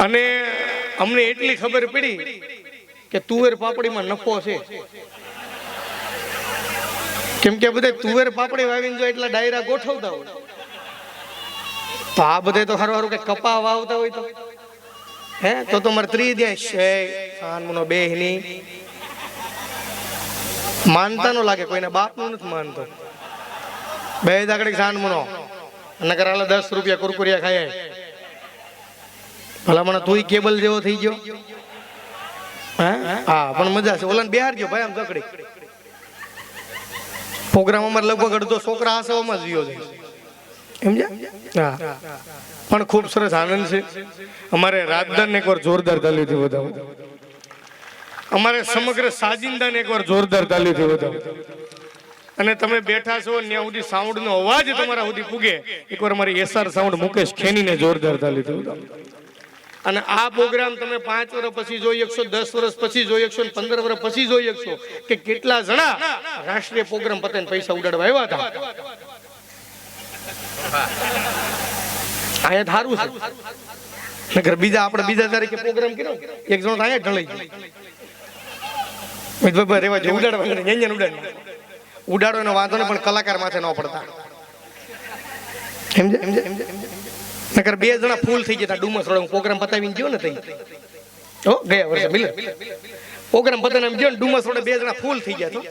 અને અમને એટલી ખબર પડી કે તુવેર પાપડીમાં નફો છે, કેમ કે બધા તુવેર પાપડી વાવીને જો એટલા ડાયરા ગોઠવતા હોય તો આ બધે તો સારું સારું કે કપા વાવતા હોય તો તમારે ત્રીજ્યાનો બેહની માનતા નો લાગે, કોઈને બાપ નું નથી માનતો. બે દાકડી સાનમુનો નકર આલે 10 રૂપિયા કુરકુરિયા ખાય. ભલામણ તુંય કેબલ જેવો થઈ ગયો. હા પણ મજા છે. ઓલાને બેહાર ગયો ભાઈ આમ કકડી પ્રોગ્રામ અમારે લગભગ અડધો છોકરા આસવામાં જ વિયો જાય, સમજ્યા? હા પણ ખૂબ સરસ આનંદ છે. અમારે રાજદાન એકવાર જોરદાર તાલીથી વધાવો, અમારે સમગ્ર સાજિંદાને એકવાર જોરદાર તાલીથી વધાવો. અને તમે બેઠા છો ત્યાં સુધી સાઉન્ડ નો અવાજ તમારા સુધી પૂગે, એકવાર અમારી એસઆર સાઉન્ડ મુકેશ ખેનીને જોરદાર તાલીથી વધાવો. અને આ પ્રોગ્રામ તમે 5 વર્ષ પછી જોઈ શકશો, 10 વર્ષ પછી જોઈ શકશો, 15 વર્ષ પછી જોઈ શકશો કે કેટલા જણા રાષ્ટ્રીય પ્રોગ્રામ પતે પૈસા ઉડાડવા આવ્યા હતા. અહીંયા થારું છે નકર બીજા આપણે બીજા તારીખે પ્રોગ્રામ કર્યો એક જણો અહીંયા ઢળી ગયો રેવા જો ઉડાડવા ઉડાડો એનો વાંધો નહીં, પણ કલાકાર માથે ન પડતા, સમજે? નકર 2 જણા ફૂલ થઈ ગયા ડુમસ રોડ પ્રોગ્રામ પતાવીને ગયો ને તઈ ગયા વર્ષે મિલે પ્રોગ્રામ પતાવીને એમ ગયો ને ડુમસ રોડે 2 જણા ફૂલ થઈ ગયા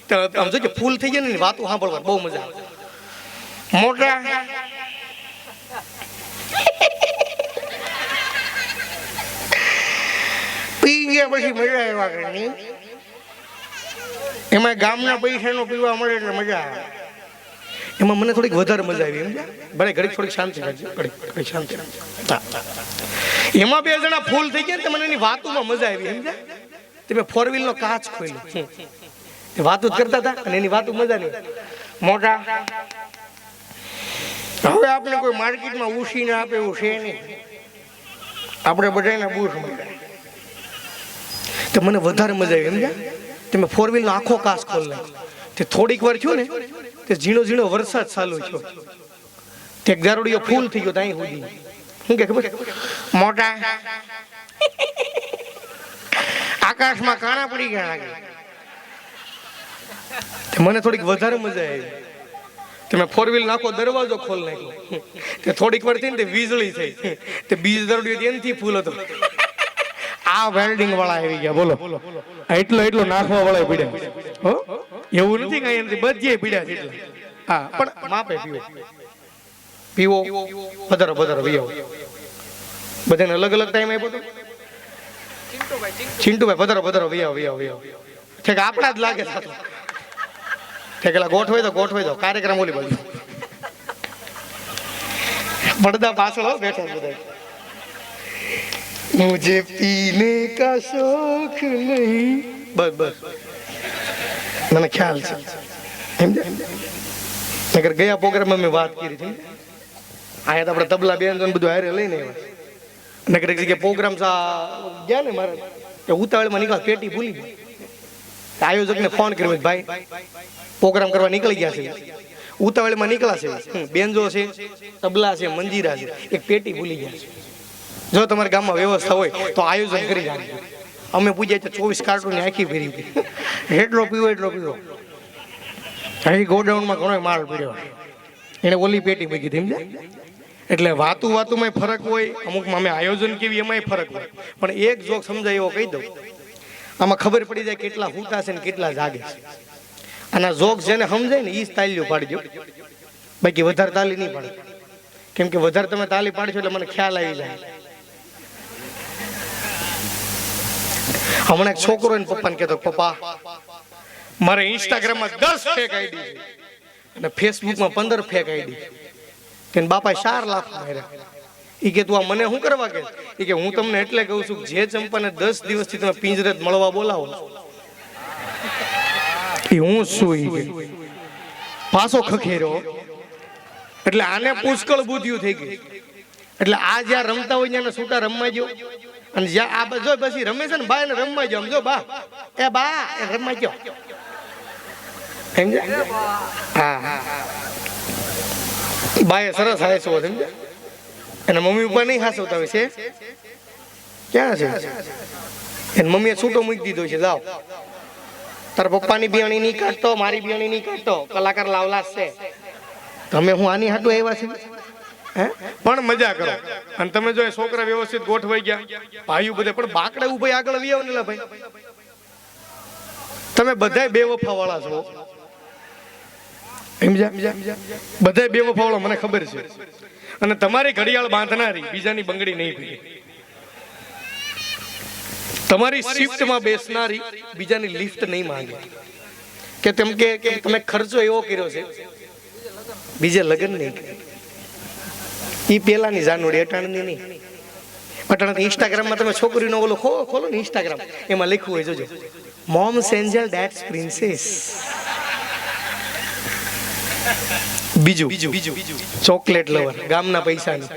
તો આમ જો કે ફૂલ થઈ ગયા ને વાતો સાંભળવા બહુ મજા આવે. મોટા પી ગયા પછી મજા આવ્યા કે નહીં, એમાં ગામના પૈસાનો પીવા મળે એટલે મજા આવે. એમાં મને થોડીક વધારે મજા આવી, એમ ભલે ઘડીક થોડીક શાંતિ રાખજો, ઘડીક શાંતિ રાખજો. એમાં 2 જણા ફૂલ થઈ ગયા ને મને એની વાતોમાં મજા આવી, સમજ્યા? તમે 4 વ્હીલ નો કાચ ખોલ્યો, વાતો જ કરતા હતા અને એની વાતો મજા નહીં. મોટા હવે આપણે કોઈ માર્કેટમાં ઉછીને આપે એવું છે નહીં, આપણે બધાના બૂટ મળે તો મને વધારે મજા આવી, સમજ્યા? તમે 4 વ્હીલ નો આખો કાચ ખોલી નાખ્યો. તે થોડીક વાર થયો ને તે ઝીણો ઝીણો વરસાદ ચાલુ થયો, તે ગારોડીઓ ફૂલ થઈ ગયો ત્યાં સુધી. શું કે ખબર? મોટા આકાશમાં કાણા પડી ગયા લાગે. મને થોડીક વધારે મજા આવી. તમે 4 વ્હીલ નાખો દરવાજો ખોલ નાખ્યો, તે થોડીક વાર થઈ ને તે વીજળી થઈ, તે બીજ દરડીઓ એનથી ફૂલ હતો. આ વેલ્ડિંગ વાળા આવી ગયા, બોલો એટલો નાખવા વાળા પીડ્યા. એવું નથી કઈ નથી, બધે પીડ્યા છે. હા પણ માપે પીવો વધારો પીવો. બધાને અલગ અલગ ટાઈમ આપ્યો તો ચિંટુભાઈ વધારો વિયાવ ઠેક આપણા જ લાગે છે. ઠેકેલા ગોઠવાઈ દો કાર્યક્રમ ઓલી બાજુ પડદા પાછળ બેઠા બધા. મુझे पीने का शौक नहीं, बस મને ખ્યાલ છે. નગર ગયા પ્રોગ્રામમાં મેં વાત કરી હતી, આયા તો આપણે તબલા બેન બધું હારે લઈને આવ્યા. નગર એક જગ્યાએ પ્રોગ્રામ ગયા ને મારે ઉતાવળમાં નીકળ્યા, પેટી ભૂલી ગઈ. આયોજકને ફોન કર્યો, ભાઈ પ્રોગ્રામ કરવા નીકળી ગયા છે, ઉતાવળમાં નીકળ્યા છે, બેનજો છે, તબલા છે, મંજીરા છે, એક પેટી ભૂલી ગયા છે. જો તમારા ગામમાં વ્યવસ્થા હોય તો આયોજન કરી રાખજો. અમે પૂછ્યા તો 24 કાર્ટૂન આખી ભરી હતી, એટલો પીવો. અહીં ગોડાઉનમાં ઘણો માલ પીડ્યો, એને ઓલી પેટી મૂકી હતી. એટલે વાતુમાં ફરક હોય, અમુકમાં અમે આયોજન કેવી એમાંય ફરક હોય. પણ એક જોક સમજાય એવો કહી દઉં, આમાં ખબર પડી જાય કેટલા હૂતા છે ને કેટલા જાગે છે. અને જોક જેને સમજાય ને એ જ તાલીઓ પાડજો, બાકી વધારે તાલી નહીં પાડે. કેમ કે વધારે તમે તાલી પાડશો એટલે મને ખ્યાલ આવી જાય. હમણાં એક છોકરો એને પપ્પાને કહેતો, પપ્પા મારે ઇન્સ્ટાગ્રામમાં 10 ફેક આઈડી છે અને ફેસબુકમાં 15 ફેક આઈડી છે. બાપા 4 લાખ માર્યા. એ કે તું આ મને શું કરવા કે? હું તમને એટલે કહું છું જે ચંપાને 10 દિવસથી તમે પિંજરે મળવા બોલાવો એ હું શું પાછો ખખેર્યો. એટલે આને પુષ્કળ બુદ્ધિયું થઈ ગઈ. એટલે આ જ્યાં રમતા હોય ત્યાં છૂટા રમવા ગયો, અને જ્યાં આ જો પછી રમે છે ને બા એને રમવા ગયો. સમજો બા એ રમવા ગયો, સમજ્યા? હા બાએ સરસ હાસવો, સમજ્યા? એના મમ્મી પપ્પા નહીં હાસવતા હોય છે, ક્યાં છે? એને મમ્મીએ છૂટો મૂકી દીધો છે, જાઓ તારા પપ્પાની બિયાણી નહીં કાઢતો, મારી બિયાણી નહીં કાઢતો, કલાકાર લાવલા છે. તમે હું આની હાટું આવ્યા છે? પણ મજા કરો. અને તમે જો છોકરા વ્યવસ્થિત ગોઠવાઈ ગયા, ભાઈઓ બધે, પણ બાકડે ઉભા આગળ વી આવો ને ભાઈ, તમે બધાય બેવફા વાળા છો. બધાય બેવફા વાળા, મને ખબર છે. અને તમારી ઘડિયાળ બાંધનારી બીજાની બંગડી નહીં પીએ, તમારી શિફ્ટમાં બેસનારી બીજાની લિફ્ટ નહીં માંગે, કે તેમ કે તમે ખર્ચો એવો કર્યો છે, બીજે લગ્ન નહીં કરે. ઈ પેલાની જાનોડી, અટાણની નહીં. અટાણ ઇન્સ્ટાગ્રામમાં તમે છોકરીનો ઓલો ખોલો ને ઇન્સ્ટાગ્રામ, એમાં લખ્યું હોય જોજો, મોમ્સ એન્જલ ડેડ્સ પ્રિન્સેસ. બીજું ચોકલેટ લવર, ગામના પૈસાની.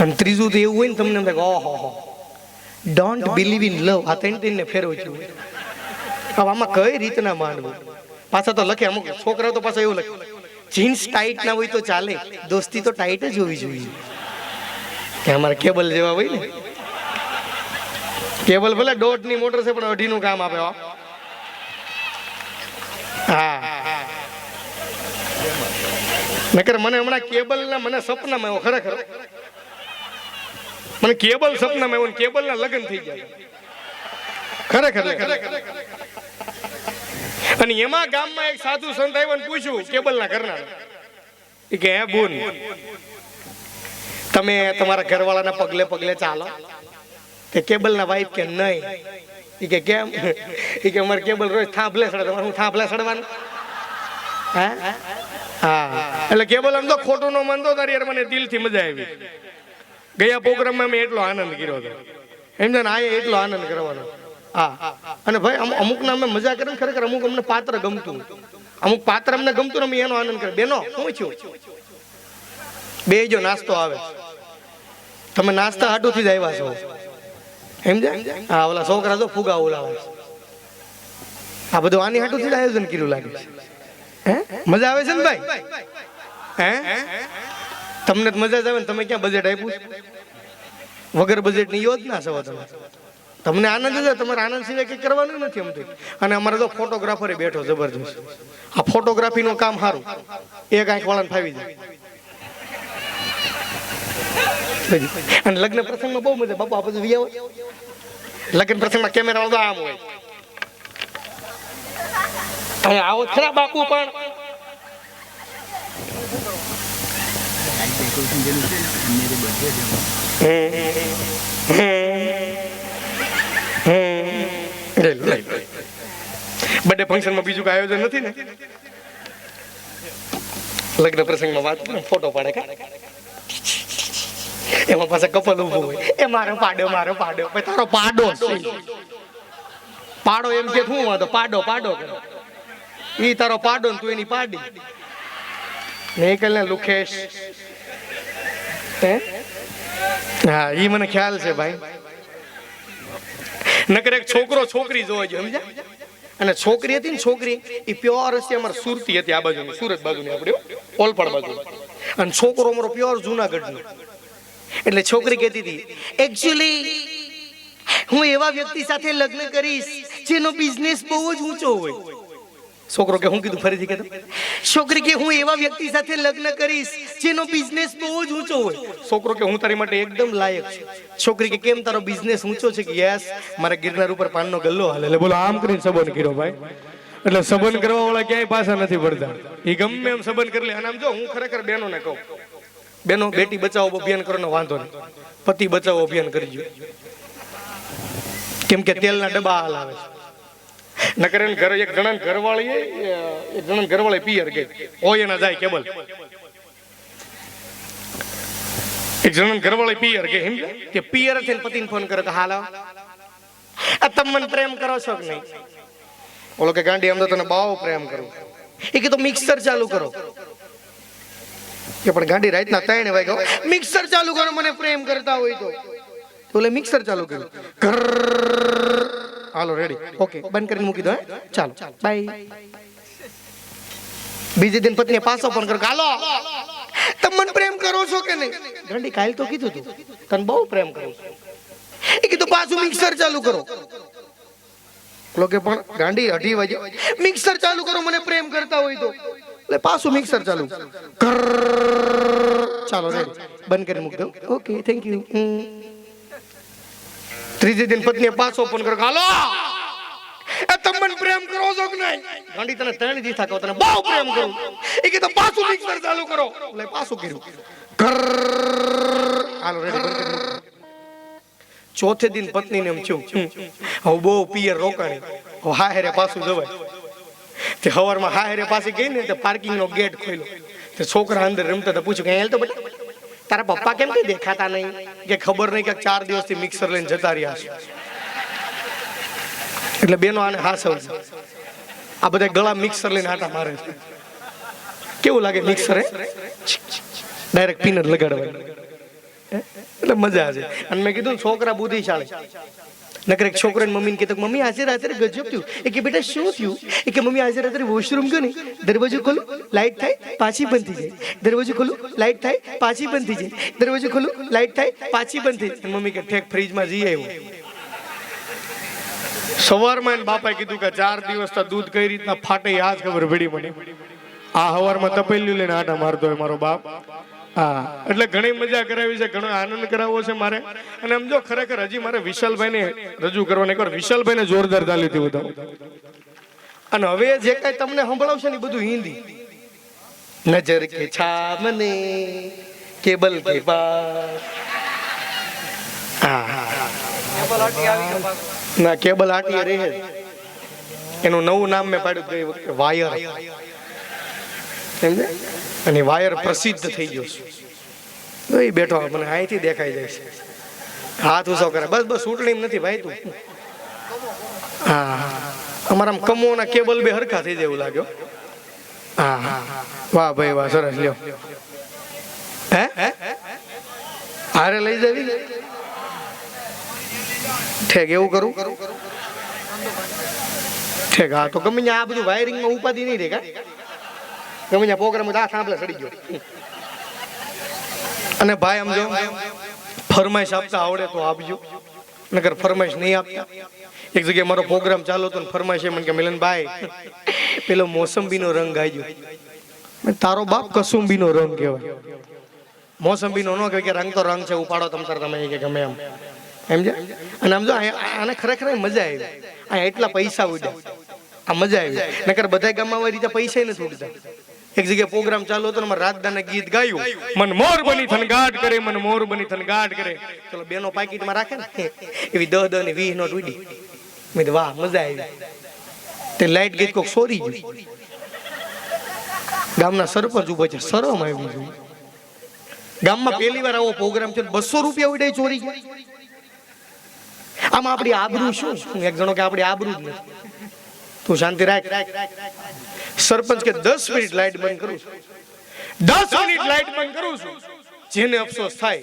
અને ત્રીજું તો એવું હોય ને તમને એમ થાય ઓહો ડોન્ટ બિલીવ ઇન લવ. આ ત્રણ ફેરવું છું. હવે આમાં કઈ રીતના માનવું? પાછા તો લખે અમુક છોકરાઓ તો પાછા એવું લખે, જીન્સ ટાઈટ ના હોય તો ચાલે, દોસ્તી તો ટાઈટ જ હોવી જોઈએ. કે અમારા કેબલ જેવા હોય ને, કેબલ ભલે 1.5 ની મોટર છે પણ 2.5 નું કામ આપે. હા નકર મને હમણાં કેબલ ના મને સપનામાં આવ્યો, ખરેખર મને કેબલ સપનામાં આવ્યો, કેબલ ના લગ્ન થઈ ગયા ખરેખર. અને એમાં ગામમાં એક સાધુ સંત આવ્યો ને પૂછ્યું કેબલ ના ઘરના, કે હે બોન તમે તમારા ઘરવાળાના પગલે પગલે ચાલો? કે કેબલ ના વાઈફ કે નહીં. કે કેમ? કે અમારે કેબલ રોજ થાંભલે સડે, તમારે હું થાંભલે સડવાનું? હા એટલે કેબલ આમ તો ખોટું નો માનતો તારી યાર, મને દિલથી મજા આવી. ગયા પ્રોગ્રામમાં મેં એટલો આનંદ કર્યો હતો, એમ ને આ એટલો આનંદ કરવાનો. હા અને ભાઈ અમુક ના અમે મજા કરે ખરેખર, અમુક અમને પાત્ર ગમતું, અમુક પાત્ર અમને ગમતું, અમે એનો આનંદ કરે. બેનો શું થયું? બે જો નાસ્તો આવે, તમે નાસ્તા હાટું થી જ આવ્યા છો, સમજ્યા? હા ઓલા છોકરા તો ફુગા ઓલાવે, આ બધું આની હાટું થી જ આયોજન કર્યું લાગે છે. મજા આવે છે ને ભાઈ? તમને મજા જ આવે ને, તમે ક્યાં બજેટ આપ્યું? વગર બજેટ ની યોજના છો તમે. તમને આનંદ છે, તમારે આનંદ સિવાય કઈ કરવાનું નથી એમ તો. અને અમારે તો ફોટોગ્રાફરે બેઠો જબરજસ્ત. આ ફોટોગ્રાફી નું કામ સારું, એક આંખ વાળાને ફાવી જાય. અને લગ્ન પ્રસંગમાં બહુ મજા. બાપુ આપણે વી આવે લગ્ન પ્રસંગમાં કેમેરા વાળો આમ હોય, આવો ખરા બાપુ. પણ બર્થડે ફંક્શન માં બીજું કઈ આયોજન નથી ને? લગ્ન પ્રસંગમાં વાત ફોટો પાડે, એમાં પાછા કપલ ઉભું હોય, એ મારો પાડો મારો પાડો. તારો પાડો પાડો એમ કે શું વાંધો? પાડો પાડો કરે, ઈ તારો પાડો ને તું એની પાડી. નીકળ ને લુખેશ. હા ઈ મને ખ્યાલ છે ભાઈ. નકર એક છોકરો છોકરી જોવા ગયો, સમજ્યા? અને છોકરી હતી ને, છોકરી એ પ્યોર હશે અમારે સુરતી હતી, આ બાજુની સુરત બાજુની, આપણે ઓલપાડ બાજુ. અને છોકરો અમારો પ્યોર જુનાગઢ નો. એટલે છોકરી કહેતી હતી, એકચ્યુઅલી હું એવા વ્યક્તિ સાથે લગ્ન કરીશ જેનો બિઝનેસ બહુ જ ઊંચો હોય. છોકરો કે હું કીધું ફરીથી કહેતો? છોકરી કે હું એવા વ્યક્તિ સાથે લગ્ન કરીશ જેનો બિઝનેસ બહુ જ ઊંચો હોય. છોકરો કે હું તારી માટે એકદમ લાયક છું. છોકરી કે કેમ તારો બિઝનેસ ઊંચો છે? કે યસ મારે ગિરનાર ઉપર પાનનો ગલ્લો હાલે. એટલે બોલો આમ કરીને સંબંધ કર્યો ભાઈ. એટલે સંબંધ કરવા વાળા ક્યાંય પાછા નથી પડતા, એ ગમે એમ સંબંધ કરી લે. અને આમ જો હું ખરેખર બહેનોને કહું, બહેનો બેટી બચાવો અભિયાન કરવાનો વાંધો નહીં, પતિ બચાવો અભિયાન કરજો. કેમ કે તેલના ડબ્બા હાલ આવે છે. નકર ઘર એક જણા ઘરવાળી પિયર ગઈ હોય એના જાય કેબલ. એક જણા ઘરવાળી પિયર ગઈ, એમ કે પિયર થઈને પતિને ફોન કરે કે હાલો તમે મને પ્રેમ કરો છો કે નહીં? ઓલો કે ગાંડી આમ તો તને બહુ પ્રેમ કરું. એ કે તો મિક્સર ચાલુ કરો. કે પણ ગાંડી રાતના 3 વાગ્યા મિક્સર ચાલુ કરો મને પ્રેમ કરતા હોય તો. ઓલે મિક્સર ચાલુ કર્યું, હાલો રેડી, ઓકે બંધ કરીને મૂકી દો, ચાલો બાય. બીજે દિન પત્નીએ પાછો ફોન કર્યો, હાલો તમે મને પ્રેમ કરો છો કે નહીં? ગાંડી કાલ તો કીધું તું તને બહુ પ્રેમ કરું છું. પાછું મિક્સર ચાલુ કરો. કે પણ ગાંડી 2:30 વાગે મિક્સર ચાલુ કરો, મને પ્રેમ કરતા હોય તો. એટલે પાછું મિક્સર ચાલુ. ચાલો રેડી, બંધ કરી મૂક દઉં. Okay, thank you. ત્રીજે દિન પત્નીએ પાછો ફોન કર્યો, હાલો એ તમને પ્રેમ કરો છો કે નહીં? ગાંડી તને 3 દી થાકો, તને બહુ પ્રેમ કરું. એ કીધું પાછું મિક્સર ચાલુ કરો. એટલે પાછું કર્યું. હાલો રેડી, બંધ કરી મૂક. ચોથે દિન પત્નીને એમ થયું, હવે બહુ પિયર રોકાણી, હા હેરે પાછું જવાય. તે હવારમાં હા હેરે પાછી ગઈ ને, પાર્કિંગ નો ગેટ ખોલ્યો. તે છોકરા અંદર રમતા હતા, પૂછ્યું કે હેલ તો બેટા તારા પપ્પા કેમ કઈ દેખાતા નહીં? કે ખબર નહીં કે 4 દિવસથી મિક્સર લઈને જતા રહ્યા છે. એટલે બેનો આને હાસવ છે, આ બધા ગળા મિક્સર લઈને આટા મારે છે. કેવું લાગે મિક્સર? ડાયરેક્ટ પીનટ લગાડવાનું, એટલે મજા છે. અને મેં કીધું છોકરા બુદ્ધિશાળી. નકર એક છોકરાને મમ્મીને કીધું, મમ્મી આજે રાત્રે ગજબ થયું. એ કે બેટા શું થયું? એ કે મમ્મી આજે રાત્રે વોશરૂમ ગયો ને, દરવાજો ખોલું લાઈટ થાય પાછી બંધ થઈ જાય, દરવાજો ખોલું લાઈટ થાય પાછી બંધ થઈ જાય, દરવાજો ખોલું લાઈટ થાય પાછી બંધ થઈ જાય. મમ્મી કે ઠેક ફ્રીજમાં જઈ આવ્યો. સવારમાં એને બાપાએ કીધું કે 4 દિવસ તો દૂધ કઈ રીતના ફાટે આજ ખબર પડી મને. આ હવારમાં તપેલિયું લઈને આટા મારતો હોય મારો બાપ. હા, એટલે ઘણી મજા કરાવી છે, ઘણો આનંદ કરાવવો છે મારે. અને આમ જો ખરેખર હજી મારે વિશાલભાઈને રજૂ કરવાની, એકવાર વિશાલભાઈને જોરદાર તાલીથી બતાવો. અને હવે જે કઈ તમને સંભળાવશે ને બધું હિન્દી. નજર કે છામને કેબલ કે પાસ. ના, કેબલ આટી રહે. એનું નવું નામ મેં પાડ્યું ગઈ વખતે, વાયર. સમજે? અને વાયર પ્રસિદ્ધ થઈ ગયો છે. એ બેઠો મને અહીંથી દેખાઈ જાય છે, હાથ ઉસો કરે. બસ બસ ચૂંટણી નથી ભાઈ તું. હા, અમારા કમોના કેબલ બે હરખા થઈ જાય એવું લાગ્યો. હા, વાહ ભાઈ વાહ, સરસ. લ્યો હે હારે લઈ જવી ઠેક, એવું કરું ઠેક. હા, તો ગમે આ બધું વાયરિંગમાં ઉપાધિ નહીં રે. કા ગમે ત્યાં પ્રોગ્રામ આ સાંભળે સડી ગયો. અને ભાઈ આમ જો ફરમાઈશ આપતા આવડે તો આપજો, નકર ફરમાઈશ નહીં આપતા. એક જગ્યાએ મારો પ્રોગ્રામ ચાલુ હતો ને ફરમાઈશ એમ કે મિલનભાઈ પેલો મોસંબીનો રંગ ગાઈજો. તારો બાપ કસુંબીનો રંગ કહેવાય, મોસંબીનો ન કહેવાય. કે રંગ તો રંગ છે, ઉપાડો તમ તાર તમે કે ગમે એમ સમજે. અને આમ જો આને ખરેખર મજા આવી. આ એટલા પૈસા ઉડ્યા, આ મજા આવી. નકર બધા ગામમાં આવી રીતે પૈસા નથી ઉડતા. એક જગ્યાએ પ્રોગ્રામ ચાલુ હતો ને રાતદાના ગીત ગાયું, મન મોર બની થનગાટ કરે, મન મોર બની થનગાટ કરે. ચલો બેનો પાકીટમાં રાખે ને એવી 10 ને 20 નોટ ઉડી. મેં તો વાહ મજા આવી. તે લાઈટ ગીત કોક સોરી ગયું. ગામના સરપંચ ઉભો છે, શરમ આવી ગઈ. ગામમાં પહેલી વાર આવો પ્રોગ્રામ છે, 200 રૂપિયા ઉડાઈ ચોરી. આમાં આપણી આબરૂ શું? એક જણો કે આપણી આબરૂ જ નથી. તું શાંતિ રાખ. સરપંચ કે 10 મિનિટ લાઈટ બંધ કરું છું, 10 મિનિટ લાઈટ બંધ કરું છું. જેને અફસોસ થાય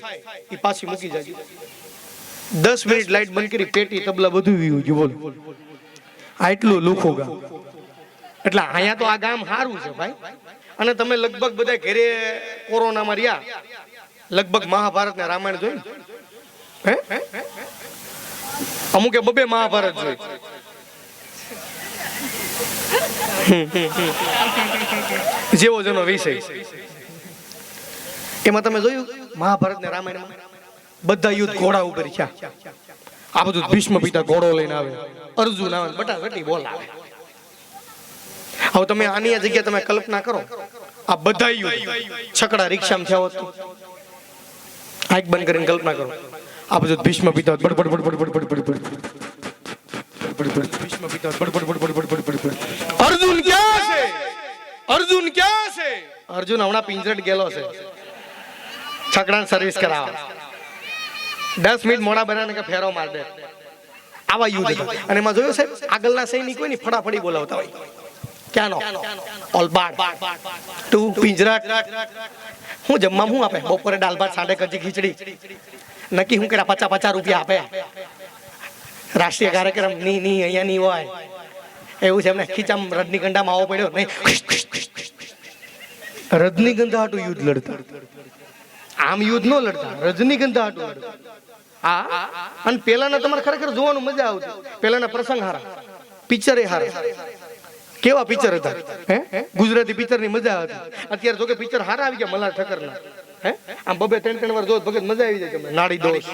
એ પાછી મૂકી જાય. 10 મિનિટ લાઈટ બંધ કરી, પેટી તબલા બધું વીવું ગયું. બોલો, આટલું લુખું ગામ. એટલે અહીંયા તો આ ગામ સારું છે ભાઈ. અને તમે લગભગ બધા ઘરે કોરોનામાં રહ્યા, લગભગ મહાભારત ને રામાયણ જોયું હે? અમુકે 2 મહાભારત જોઈ. જેવો જેનો વિષય એમાં તમે જોયું મહાભારત ને રામાયણમાં બધા યુદ્ધ ઘોડા ઉપર થયા. આ બધું ભીષ્મ પિતા ઘોડો લઈને આવે, અર્જુન આવે, બટાબટી બોલાવે. હવે તમે આની જગ્યાએ તમે કલ્પના કરો, આ બધા યુદ્ધ છકડા રિક્ષામાં થયા હોત. આંખ બંધ કરીને કલ્પના કરો, આ બધું ભીષ્મ પિતા બડબડ બડબડ બડબડ બડબડ. અર્જુન ક્યાં છે? અર્જુન ક્યાં છે? અર્જુન હમણાં પિંજરટ ગયેલો છે છકડાની સર્વિસ કરાવવા. 10 મિનિટ મોડા બનાને કે ફેરો માર દે. આવા યુદ્ધ હતા. અને એમાં જોયું સાહેબ, આગળના સૈનિકો ની ફટાફડી બોલાવતા હોય. ક્યાંનો? ઓલબાડ તું પિંજરટ. હું જમવા હું આપે? બપોરે દાળ ભાત, સાડે કચી ખીચડી. નક્કી હું કર્યા 50 રૂપિયા આપે. રાષ્ટ્રીય કાર્યક્રમ ની અહીંયા ની હોય એવું છે. એમને ખીચામ રજનીગંધામાં આવો પડ્યો નહીં. રજનીગંધા હાટું યુદ્ધ લડતા. આમ યુદ્ધ ન લડતા, રજનીગંધા હાટું લડતા. હા અને પેલાના તમારે ખરેખર જોવાનું મજા આવતી. પેલાના પ્રસંગ હારા, પિક્ચર એ હારા. કેવા પિક્ચર હતા હે? ગુજરાતી પિક્ચર ની મજા હતી. અત્યારે જો કે પિક્ચર હારા આવી ગયા મલ્હાર ઠક્કરના. હે આમ બબે 3 વાર જો ભગત મજા આવી જાય. તમને નાડી દોષ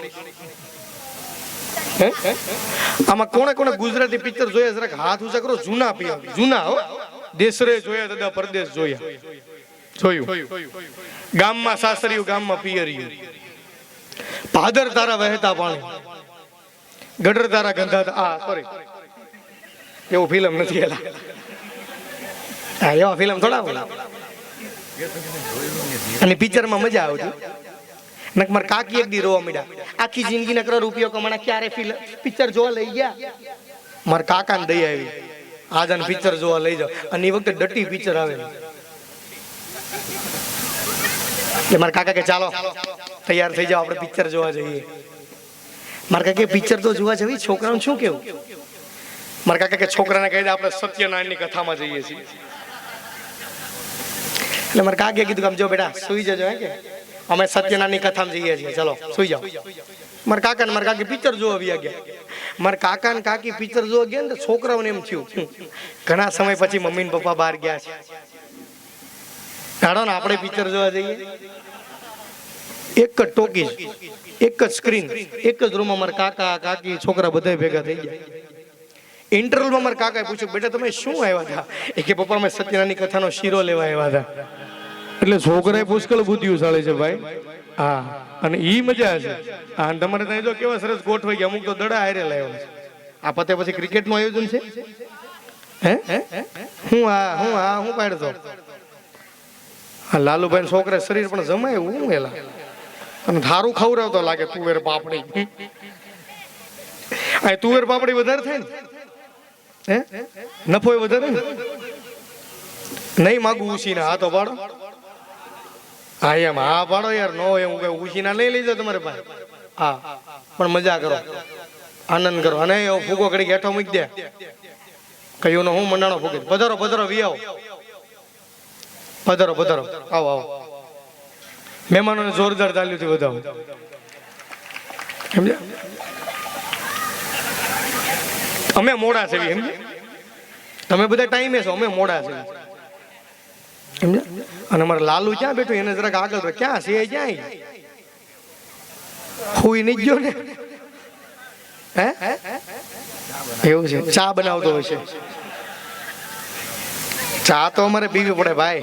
આમાં કોણે કોણે ગુજરાતી પિક્ચર જોયા જરાક હાથ ઊંચા કરો. જૂના પિયા, જૂના હો. દેશરે જોયા દાદા, પરદેશ જોયા, જોયું. ગામમાં સાસરિયું, ગામમાં પિયરિયું. ભાદર તારા વહેતા પાણી, ગટર તારા ગંધાતા. આ સોરી, એવું ફિલ્મ નથી એલા. હા એવા ફિલ્મ થોડા હોય. અને પિક્ચરમાં મજા આવતી. નક માર કાકી એક દી રોવા મળ્યા. આખી જિંદગી ના કરોડ રૂપિયો કમાણા, ક્યારે પિક્ચર જોવા લઈ ગયા? મારા કાકાને દઈ આવી, આજાને પિક્ચર જોવા લઈ જાવ. અને એ વખતે ડટી પિક્ચર આવે. મારા કાકા કે ચાલો તૈયાર થઈ જાવ, આપણે પિક્ચર જોવા જઈએ. મારા કાકા પિક્ચર તો જોવા જવી, છોકરાઓને શું કેવું? મારા કાકા કે છોકરાને કહી દે આપણે સત્યનારાયણની કથામાં જઈએ છીએ. એટલે મારા કાકે કીધું કે આમ જો બેટા સુઈ જજો, હે કે અમે સત્યનારાયણની કથામાં જઈએ છીએ, ચલો સુઈ જાઓ. મારા કાકા ને મારા કાકી પિક્ચર જોવા આવ્યા ગયા. મારા કાકા ને કાકી પિક્ચર જોવા ગયા ને તો છોકરાઓને એમ થયું ઘણા સમય પછી મમ્મી ને પપ્પા બહાર ગયા છે, હાડો ને આપણે પિક્ચર જોવા જઈએ. એક જ ટોકીઝ, એક જ સ્ક્રીન, એક જ રૂમમાં મારા કાકા કાકી છોકરા બધા ભેગા થઈ ગયા. ઇન્ટરવલમાં મારા કાકાએ પૂછ્યું બેટા તમે શું આવ્યા હતા? એ કે પપ્પા અમે સત્યનારાયણની કથાનો શીરો લેવા આવ્યા હતા. એટલે છોકરાએ પુષ્કળ બુદ્ધિશાળી છે ભાઈ. હા અને ઈ મજા છે. હા તમારે ત્યાં જો કેવા સરસ ગોઠવાઈ ગયા. અમુક તો દડા હારે લાવ્યો છે. આ પતે પછી ક્રિકેટ નું આયોજન છે. હે હું પાડતો. હા લાલુભાઈ છોકરા શરીર પણ જમાય હું એલા. અને થારું ખવડાવતો લાગે તુવેર પાપડી. આ તુવેર પાપડી વધારે થાય ને, હે નફો એ વધારે ને. નહીં માગું ઉસીના, હા તો પાડો. હા એમ હા પાડો યાર. નો એમ કઈ ઉસીના નહીં લઈ જાઓ તમારે પાસે. હા પણ મજા કરો, આનંદ કરો. અને એવો ફૂગો ઘડી હેઠો મૂકી દે. કયું હું મંડાણો ફૂગે. પધારો પધારો વી આવો, પધારો પધારો, આવો આવો. મહેમાનોને જોરદાર તાલીઓથી વધાવો. સમજ્યા? અમે મોડા છે એમ, તમે બધા ટાઈમે છો, અમે મોડા છે સમજ્યા? અને અમારે લાલુ ક્યાં બેઠો એને જરાક આગળ ક્યાં છે? ક્યાં હુઈ નહીં ગયો ને? હે એવું છે? ચા બનાવતો હશે. ચા તો અમારે પીવી પડે ભાઈ.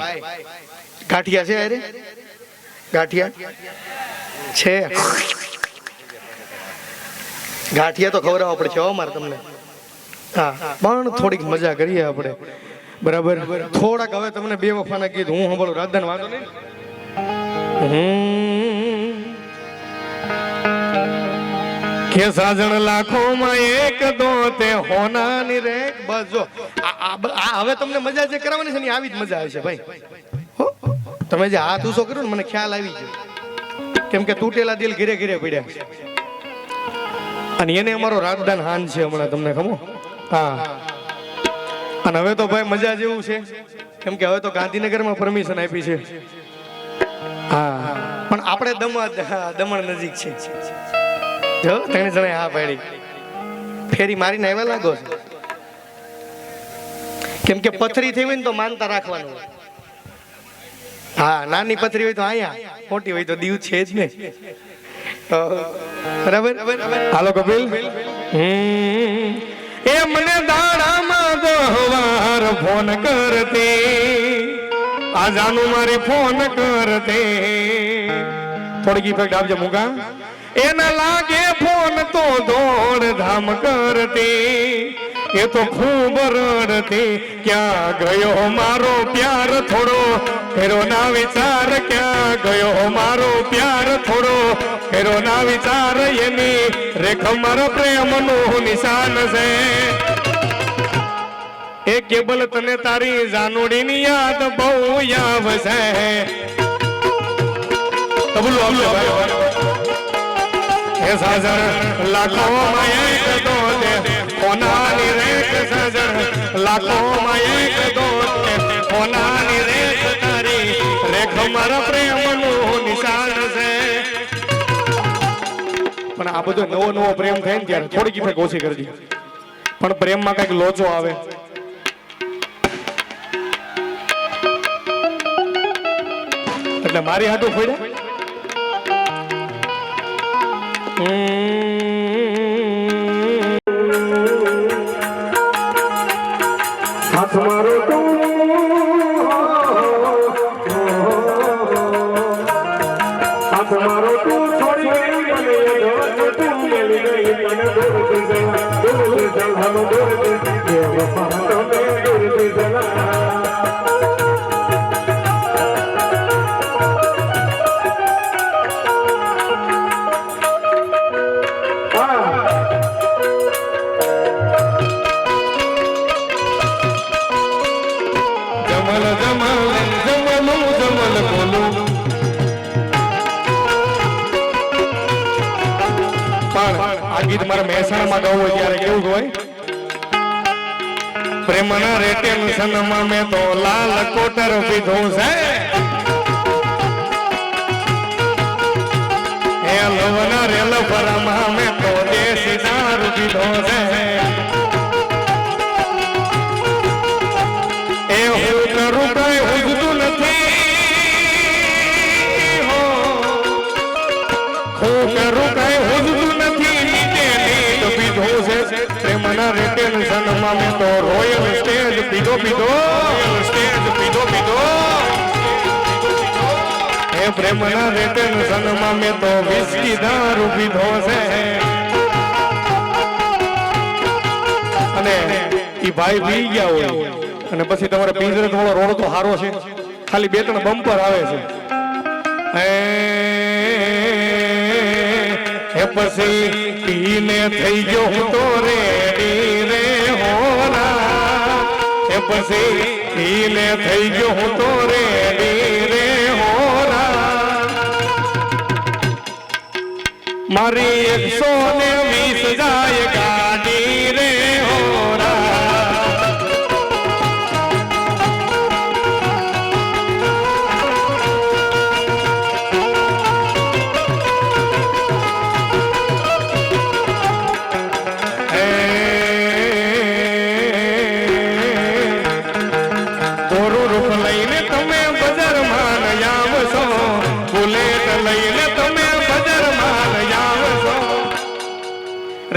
ગાંઠિયા છે? અરે ગાંઠિયા છે, ગાંઠિયા તો ખવડાવવા પડશે અમારે તમને. હા પણ થોડીક મજા કરીએ આપણે, બરાબર? થોડાક હવે તમને બે વફાના ગીત હું સાંભળું. રાધન વાંધો નહીં. કે સાજણ લાખો માં એક દો તે હોનાની રેક. બસ જો આ હવે તમને મજા જે કરાવવાની છે ને આવી જ મજા આવશે ભાઈ. તમે જે હાથ ઊંચો કર્યો ને મને ખ્યાલ આવી ગયો. કેમ કે તૂટેલા દિલ ઘીરે ઘીરે પડ્યા. અને એને અમારો રાજદાન હાન છે હમણાં, તમને ખબર? હા અને હવે તો ભાઈ મજા જેવું છે. કેમ કે હવે તો ગાંધીનગરમાં પરમિશન આપી છે. હા પણ આપણે દમણ નજીક છે. જો ત્રણ જણા હા પાડી ફેરી મારીને આવ્યા લાગો છો. કેમ કે પથરી થઈ હોય ને તો માનતા રાખવાનું. હા નાની પથરી હોય તો અહીંયા, મોટી હોય તો દીવ છે જ ને. બરાબર? હાલો કપિલ. એ મને દાડામાં 10 વાર ફોન કરતી, આજાનું મારી ફોન કરતી. થોડીક ઇફેક્ટ આપજો મુકા. એના લાગે ફોન તો દોડ ધામ કરતી, એ તો ખૂબ રડતી. ક્યાં ગયો મારો પ્યાર થોડો, ફેરો ના વિચાર. ક્યાં ગયો મારો પ્યાર થોડો, ફેરો ના વિચાર. એની રેખ મારા પ્રેમનું નિશાન છે. એ કેબલ તને તારી જાનુડીની યાદ બહુ આવશે. બોલો ભાઈ. એ સાજણ લાખો માં એક દો તે હોનાની રેખ. સાજણ લાખો માં એક દો તે હોનાની રેખ. તારી રેખ મારા પ્રેમનું નિશાન છે. પણ આ બધો નવો નવો પ્રેમ થાય ને ત્યારે થોડીક ઇફેક્ટ ઓછી કરજો, પણ પ્રેમમાં કઈક લોચો આવે. એટલે મારી હાટું ફોડ્યા. હાથ મારો મારો તું છોડી ગઈ મને તું મેલી ગઈ મને દૂર જલ હમ દૂર એ વફા તમે દૂર જલા. જમલ જમલ જમલું જમલ બોલું આ ગીત મારા મહેસાણામાં ગાવું હોય ત્યારે કેવું હોય? પ્રેમના રેટેન્શનમાં મેં તો લાલ કોટર પીધો છે, એ લવના રેલ ફરામાં મેં તો દેશી દારૂ પીધો છે. એ હું કરું કઈ ઉગતું નથી, હું કરું કઈ ઉગતું પ્રેમના રેટેન્શનમાં મેં તો રોયલ સ્ટેજ પીધો પીધો એ પ્રેમના રેટેન્શનમાં મેં તો વિસ્કી દારૂ પીધો છે. અને ઈ ભાઈ પી ગયા હોય અને પછી તમારે પિંજરે થોડો રોડ તો સારો છે, ખાલી 2-3 બમ્પર આવે છે. એ પછી પીને થઈ ગયો હું તો રેડી રે હોના, એ પછી પીને થઈ ગયો હું તો રેડી રે હોના. મારી 120 જાય ગાડી રે હોના.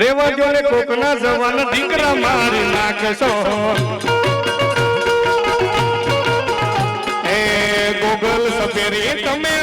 રેવા જો ને કોકના જવાન દીકરા મારી નાખશો. એ ગોગલ સફેરી તમે